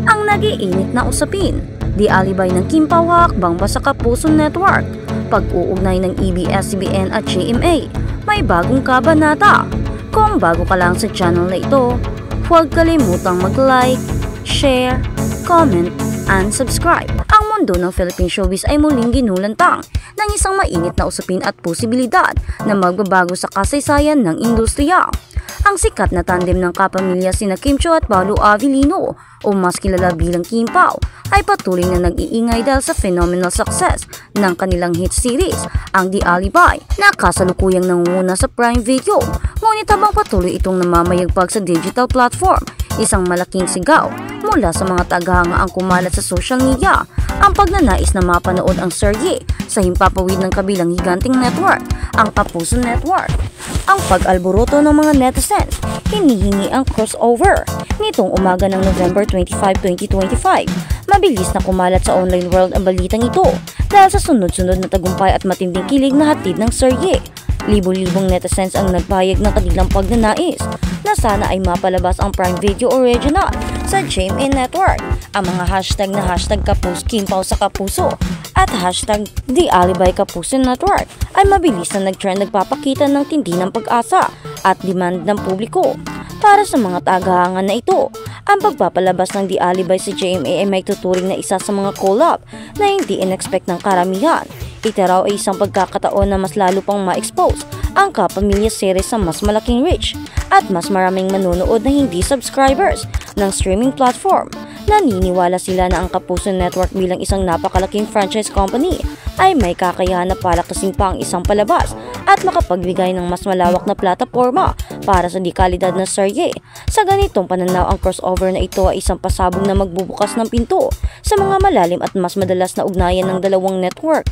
Ang nag-iinit na usapin, di alibay ng Kim Pao hakbang ba sa Kapuso Network, pag-uugnay ng ABS-CBN at GMA, may bagong kabanata. Kung bago ka lang sa channel na ito, huwag kalimutang mag-like, share, comment, and subscribe. Ang mundo ng Philippine showbiz ay muling ginulantang ng isang mainit na usapin at posibilidad na magbabago sa kasaysayan ng industriya. Ang sikat na tandem ng kapamilya sina Kim Chiu at Paolo Avellino o mas kilala bilang Kim Pao ay patuloy na nag-iingay dahil sa phenomenal success ng kanilang hit series, ang The Alibay, na kasalukuyang nangunguna sa Prime Video. Ngunit habang patuloy itong namamayagpag sa digital platform, isang malaking sigaw mula sa mga tagahanga ang kumalat sa social media, ang pagnanais na mapanood ang serye sa himpapawid ng kabilang higanting network, ang Kapuso Network. Ang pag-alboroto ng mga netizens, hinihingi ang crossover. Nitong umaga ng November 25, 2025, mabilis na kumalat sa online world ang balitang ito dahil sa sunod-sunod na tagumpay at matinding kilig na hatid ng serye. Libo-libong netizens ang nagpahayag ng kanilang pagnanais na sana ay mapalabas ang Prime Video Original sa GMA Network. Ang mga hashtag na hashtag Kapuso Kim Pao sa Kapuso at hashtag The Alibay Kapuso Network ay mabilis na nag-trend, nagpapakita ng tindi ng pag-asa at demand ng publiko. Para sa mga tagahanga na ito, ang pagpapalabas ng The Alibay sa GMA ay may tuturing na isa sa mga collab na hindi in-expect ng karamihan. Ito raw ay isang pagkakataon na mas lalo pang ma-expose ang kapamilya series sa mas malaking reach at mas maraming manonood na hindi subscribers ng streaming platform. Naniniwala sila na ang Kapuso Network bilang isang napakalaking franchise company ay may kakayahan na palakasin pa ang isang palabas at makapagbigay ng mas malawak na plataforma para sa dekalidad na serye. Sa ganitong pananaw, ang crossover na ito ay isang pasabog na magbubukas ng pinto sa mga malalim at mas madalas na ugnayan ng dalawang network.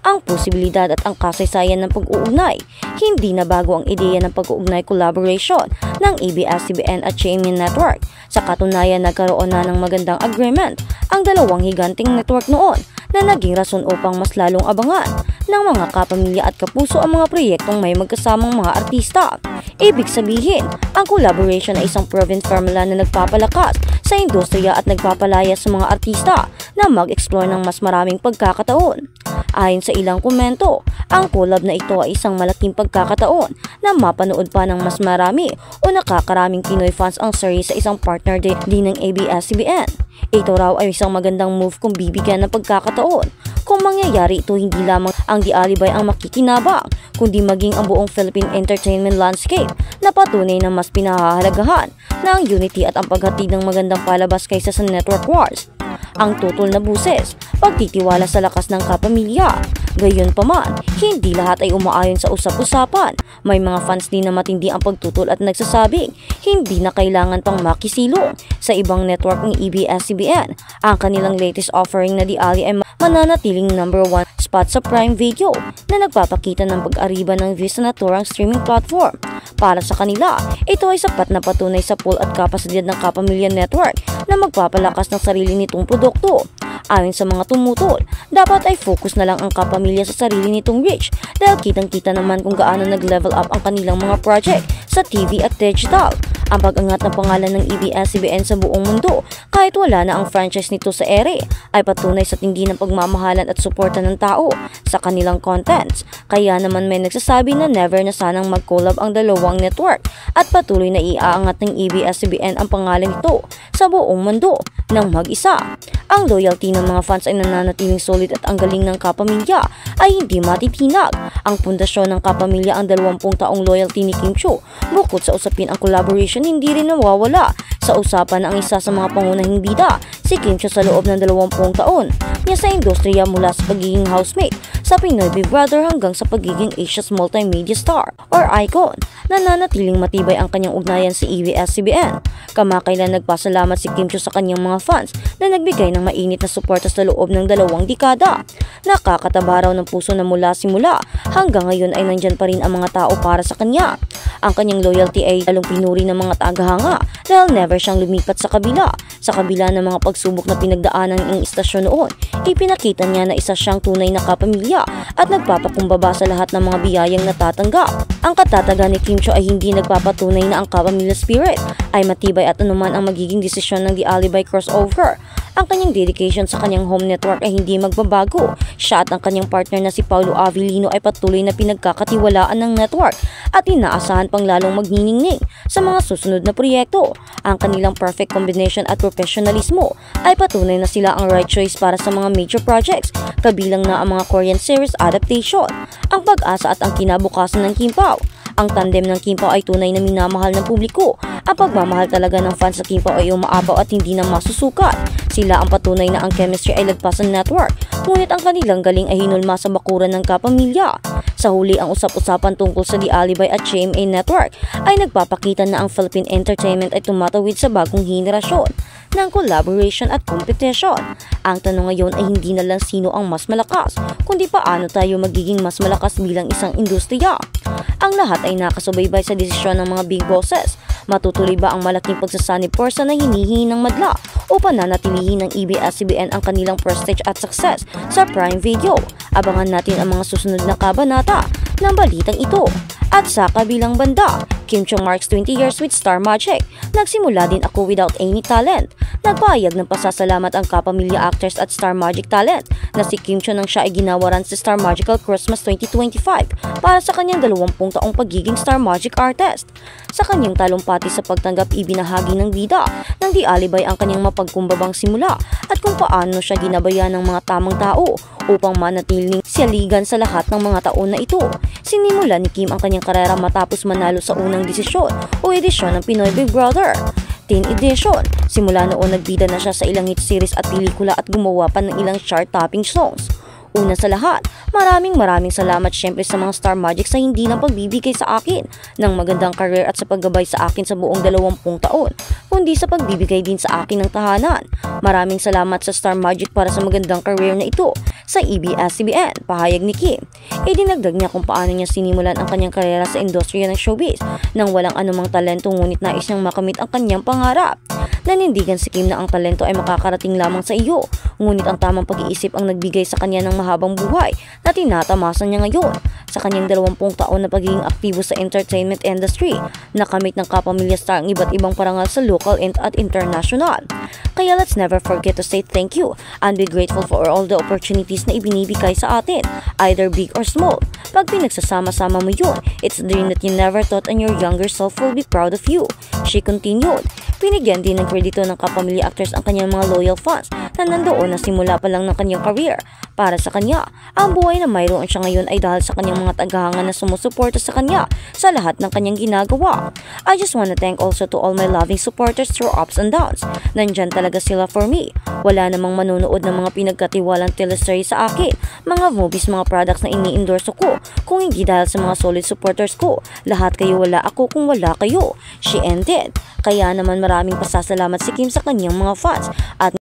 Ang posibilidad at ang kasaysayan ng pag-uugnay. Hindi na bago ang ideya ng pag-uugnay collaboration ng ABS-CBN at GMA Network. Sa katunayan, nagkaroon na ng magandang agreement ang dalawang higanting network noon na naging rason upang mas lalong abangan ng mga kapamilya at kapuso ang mga proyektong may magkasamang mga artista. Ibig sabihin, ang collaboration ay isang proven formula na nagpapalakas sa industriya at nagpapalaya sa mga artista na mag-explore ng mas maraming pagkakataon. Ayon sa ilang komento, ang collab na ito ay isang malaking pagkakataon na mapanood pa ng mas marami o nakakaraming Pinoy fans ang series sa isang partner din ng ABS-CBN. Ito raw ay isang magandang move kung bibigyan ng pagkakataon. Kung mangyayari ito, hindi lamang ang The Alibay ang makikinabang, kundi maging ang buong Philippine entertainment landscape na patunay na mas pinahahalagahan na ang unity at ang paghatid ng magandang palabas kaysa sa network wars. Ang tutol na buses, pagtitiwala sa lakas ng kapamilya. Gayunpaman, hindi lahat ay umaayon sa usap-usapan. May mga fans din na matindi ang pagtutol at nagsasabing hindi na kailangan pang makisilong sa ibang network ng ABS-CBN. Ang kanilang latest offering na The Ali ay mananatiling #1 spot sa Prime Video na nagpapakita ng pag-ariba ng views sa naturang streaming platform. Para sa kanila, ito ay sapat na patunay sa pool at kapasidad ng Kapamilya Network na magpapalakas ng sarili nitong produkto. Ayon sa mga tumutol, dapat ay focus na lang ang kapamilya sa sarili nitong reach dahil kitang-kita naman kung gaano nag-level up ang kanilang mga project sa TV at digital. Ang pag-angat ng pangalan ng ABS-CBN sa buong mundo kahit wala na ang franchise nito sa ere ay patunay sa tindi ng pagmamahalan at suporta ng tao sa kanilang contents. Kaya naman may nagsasabi na never na sanang mag-collab ang dalawang network at patuloy na iaangat ng ABS-CBN ang pangalan nito sa buong mundo ng mag-isa. Ang loyalty ng mga fans ay nananatiling solid at ang galing ng kapamilya ay hindi matitinag. Ang pundasyon ng kapamilya ang 20 taong loyalty ni Kim Chiu. Bukod sa usapin ang collaboration, hindi rin nawawala sa usapan ang isa sa mga pangunahing bida, si Kim Chiu sa loob ng 20 taon niya sa industriya mula sa pagiging housemate sa Pinoy Big Brother hanggang sa pagiging Asia's multimedia star or icon. Nananatiling matibay ang kanyang ugnayan sa ABS-CBN. Kamakailan nagpasalamat si Kim Chiu sa kanyang mga fans na nagbigay ng mainit na suporta sa loob ng 2 dekada. Nakakataba raw ng puso na mula simula hanggang ngayon ay nandyan pa rin ang mga tao para sa kanya. Ang kanyang loyalty ay lalong pinuri ng mga tagahanga dahil never siyang lumipat sa kabila. Sa kabila ng mga pagsubok na pinagdaanan ng istasyon noon, ipinakita niya na isa siyang tunay na kapamilya kapamilya at nagpapakumbaba sa lahat ng mga biyayang natatanggap. Ang katatagan ni Kim Chiu ay hindi nagpapatunay na ang kapamilya spirit ay matibay at anuman ang magiging desisyon ng The Alibay crossover. Ang kanyang dedication sa kanyang home network ay hindi magbabago. Siya at ang kanyang partner na si Paulo Avellino ay patuloy na pinagkakatiwalaan ng network at inaasahan pang lalong magniningning sa mga susunod na proyekto. Ang kanilang perfect combination at professionalismo ay patunay na sila ang right choice para sa mga major projects, kabilang na ang mga Korean series adaptation. Ang pag-asa at ang kinabukasan ng Kim Pao. Ang tandem ng Kim Pao ay tunay na minamahal ng publiko. Ang pagmamahal talaga ng fans sa Kim Pao ay umaapaw at hindi na masusukat. Sila ang patunay na ang chemistry ay lagpas ng network, ngunit ang kanilang galing ay hinulma sa bakuran ng kapamilya. Sa huli, ang usap-usapan tungkol sa The Alibay at GMA Network ay nagpapakita na ang Philippine entertainment ay tumatawid sa bagong henerasyon ng collaboration at competition. Ang tanong ngayon ay hindi na lang sino ang mas malakas, kundi paano tayo magiging mas malakas bilang isang industriya. Ang lahat ay nakasubaybay sa desisyon ng mga big bosses. Matutuloy ba ang malaking pagsasanib porsa na hinihingi ng madla o pananatilihin ng ABS-CBN ang kanilang prestige at success sa Prime Video? Abangan natin ang mga susunod na kabanata ng balitang ito. At sa kabilang banda, Kim Chiu marks 20 years with Star Magic. Nagsimula din ako without any talent. Nagpahayag ng pasasalamat ang kapamilya actors at Star Magic talent na si Kim Chiu nang siya ay ginawaran sa Star Magical Christmas 2025 para sa kanyang 20 taong pagiging Star Magic artist. Sa kanyang talumpati sa pagtanggap, ibinahagi ng bida ng The Alibay ang kanyang mapagkumbabang simula at kung paano siya ginabayan ng mga tamang tao upang manatiling siyaligan sa lahat ng mga taon na ito. Sinimula ni Kim ang kanyang karera matapos manalo sa unang desisyon o edisyon ng Pinoy Big Brother Teen Edition. Simula noon nagbida na siya sa ilang hit series at pelikula at gumawa pa ng ilang chart-topping songs. Una sa lahat, maraming salamat syempre sa mga Star Magic sa hindi nang pagbibigay sa akin ng magandang career at sa paggabay sa akin sa buong 20 taon, kundi sa pagbibigay din sa akin ng tahanan. Maraming salamat sa Star Magic para sa magandang career na ito sa ABS-CBN, pahayag ni Kim. Idinagdag niya kung paano niya sinimulan ang kanyang karera sa industriya ng showbiz nang walang anumang talento ngunit nais niyang makamit ang kanyang pangarap. Nanindigan si Kim na ang talento ay makakarating lamang sa iyo, ngunit ang tamang pag-iisip ang nagbigay sa kanya ng mahabang buhay na tinatamasan niya ngayon. Sa kanyang 20 taon na pagiging aktibo sa entertainment industry, nakamit ng kapamilya star ang iba't ibang parangal sa local and at international. Kaya let's never forget to say thank you and be grateful for all the opportunities na ibinibigay sa atin, either big or small. Pag pinagsasama-sama mo yun, it's a dream that you never thought and your younger self will be proud of you. She continued. Binigyan din ng kredito ng kapamilya actors ang kanyang mga loyal fans na nandoon na simula pa lang ng kanyang career. Para sa kanya, ang buhay na mayroon siya ngayon ay dahil sa kanyang mga tagahanga na sumusuporta sa kanya sa lahat ng kanyang ginagawa. I just wanna thank also to all my loving supporters through ups and downs. Nandyan talaga sila for me. Wala namang manonood ng mga pinagkatiwalang teleserye sa akin, mga movies, mga products na ini-endorse ko kung hindi dahil sa mga solid supporters ko. Lahat kayo, wala ako kung wala kayo. She ended. Kaya naman maraming pasasalamat si Kim sa kanyang mga fans at